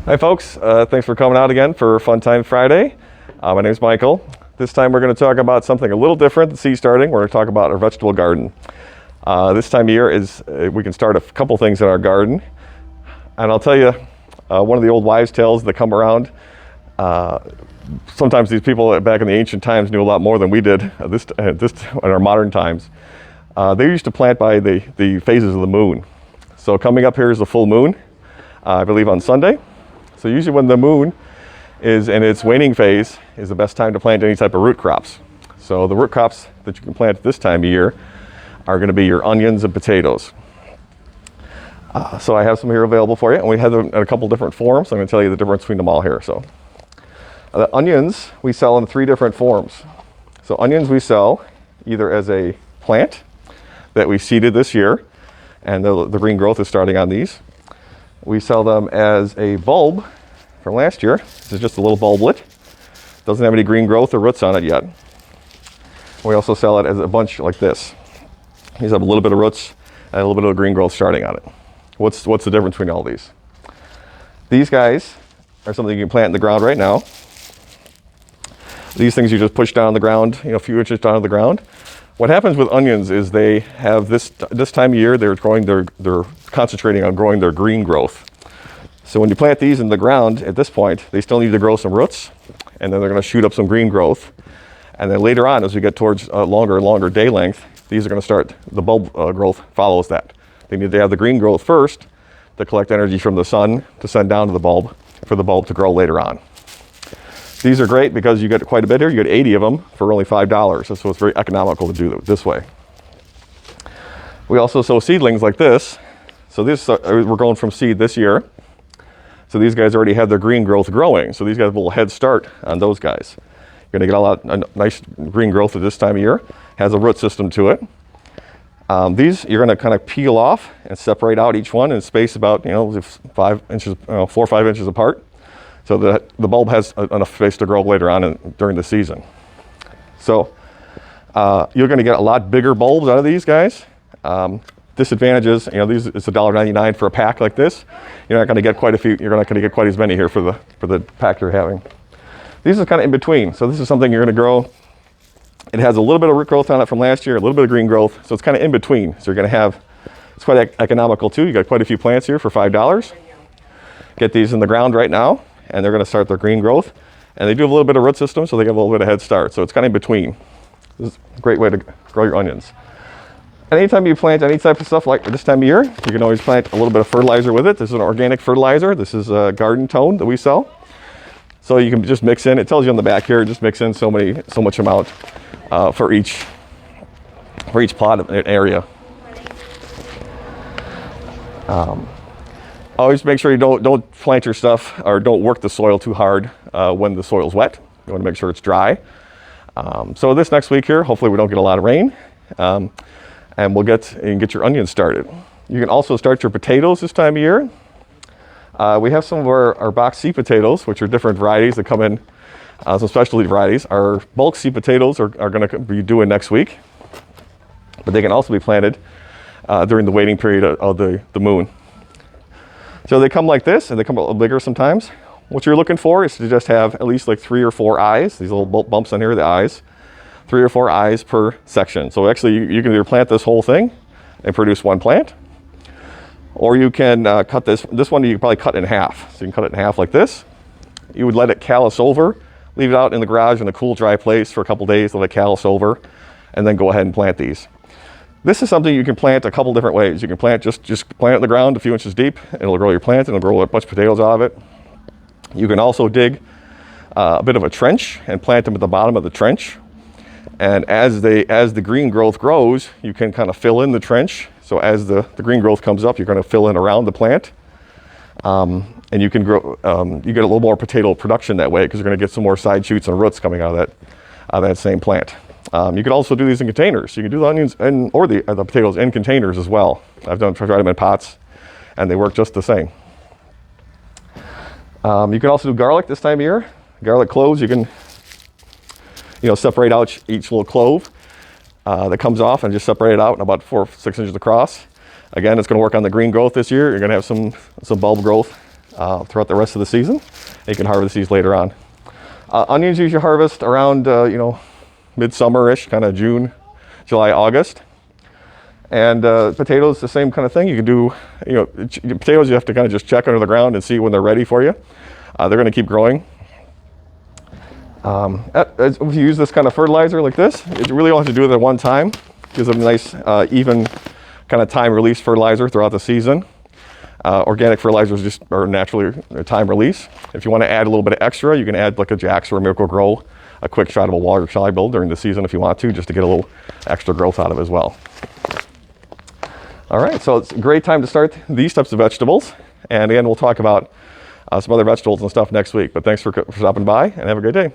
Hi folks, thanks for coming out again for Fun Time Friday. My name is Michael. This time we're going to talk about something a little different than seed starting. We're going to talk about our vegetable garden. This time of year is we can start a couple things in our garden. And I'll tell you, one of the old wives' tales that come around, sometimes these people back in the ancient times knew a lot more than we did in our modern times. They used to plant by the phases of the moon. So coming up here is the full moon, I believe on Sunday. So usually when the moon is in its waning phase is the best time to plant any type of root crops. So the root crops that you can plant at this time of year are going to be your onions and potatoes. So I have some here available for you, and we have them in a couple different forms. I'm going to tell you the difference between them all here. So the onions we sell in 3 different forms. So onions we sell either as a plant that we seeded this year, and the green growth is starting on these. We sell them as a bulb from last year. This is just a little bulblet. Doesn't have any green growth or roots on it yet. We also sell it as a bunch like this. These have a little bit of roots and a little bit of green growth starting on it. What's the difference between all these? These guys are something you can plant in the ground right now. These things you just push down on the ground, a few inches down on the ground. What happens with onions is they have this time of year, they're concentrating on growing their green growth. So when you plant these in the ground at this point, they still need to grow some roots, and then they're going to shoot up some green growth. And then later on, as we get towards longer and longer day length, these are going to start, the bulb growth follows that. They need to have the green growth first to collect energy from the sun to send down to the bulb for the bulb to grow later on. These are great because you get quite a bit here. You get 80 of them for only $5. So it's very economical to do it this way. We also sow seedlings like this. So this we're growing from seed this year. So these guys already have their green growth growing. So these guys have a little head start on those guys. You're going to get a nice green growth at this time of year. Has a root system to it. These you're going to kind of peel off and separate out each one and space about 5 inches, 4 or 5 inches apart, so that the bulb has enough space to grow later on during the season. So you're going to get a lot bigger bulbs out of these guys. Disadvantages, these it's $1.99 for a pack like this. You're not going to get quite a few. You're not going to get quite as many here for the pack you're having. These are kind of in between. So this is something you're going to grow. It has a little bit of root growth on it from last year, a little bit of green growth. So it's kind of in between. So you're going to have, it's quite economical too. You got quite a few plants here for $5. Get these in the ground right now, and they're going to start their green growth. And they do have a little bit of root system, so they get a little bit of head start. So it's kind of in between. This is a great way to grow your onions. And anytime you plant any type of stuff like this time of year, you can always plant a little bit of fertilizer with it. This is an organic fertilizer. This is a garden tone that we sell. So you can just mix in. It tells you on the back here, just mix in so much amount for each plot of an area. Always make sure you don't plant your stuff or don't work the soil too hard when the soil's wet. You want to make sure it's dry. So this next week here, hopefully we don't get a lot of rain, and we'll get your onions started. You can also start your potatoes this time of year. We have some of our box seed potatoes, which are different varieties that come in, some specialty varieties. Our bulk seed potatoes are going to be due in next week, but they can also be planted during the waiting period of the moon. So they come like this, and they come a little bigger sometimes. What you're looking for is to just have at least like 3 or 4 eyes. These little bumps on here are the eyes. 3 or 4 eyes per section. So actually you can either plant this whole thing and produce 1 plant, or you can cut this one you can probably cut in half. So you can cut it in half like this. You would let it callus over, leave it out in the garage in a cool, dry place for a couple days, let it callus over, and then go ahead and plant these. This is something you can plant a couple different ways. You can plant just plant it in the ground a few inches deep, and it'll grow your plant, and it'll grow a bunch of potatoes out of it. You can also dig a bit of a trench and plant them at the bottom of the trench. And as the green growth grows, you can kind of fill in the trench. So as the green growth comes up, you're going to fill in around the plant. And you can grow, you get a little more potato production that way because you're going to get some more side shoots and roots coming out of that same plant. You can also do these in containers. You can do the onions or the potatoes in containers as well. I've tried them in pots, and they work just the same. You can also do garlic this time of year. Garlic cloves, you can separate out each little clove that comes off and just separate it out in about 4 or 6 inches across. Again, it's going to work on the green growth this year. You're going to have some bulb growth throughout the rest of the season. You can harvest these later on. Onions usually harvest around, midsummer-ish, kind of June, July, August. And potatoes, the same kind of thing. You can do, potatoes you have to kind of just check under the ground and see when they're ready for you. They're going to keep growing. If you use this kind of fertilizer like this, you really don't have to do it at one time. Gives them a nice, even kind of time release fertilizer throughout the season. Organic fertilizers just are naturally time release. If you want to add a little bit of extra, you can add like a Jax or a Miracle Grow, a quick shot of a water soluble during the season if you want to, just to get a little extra growth out of it as well. All right, so it's a great time to start these types of vegetables. And again, we'll talk about some other vegetables and stuff next week. But thanks for stopping by, and have a great day.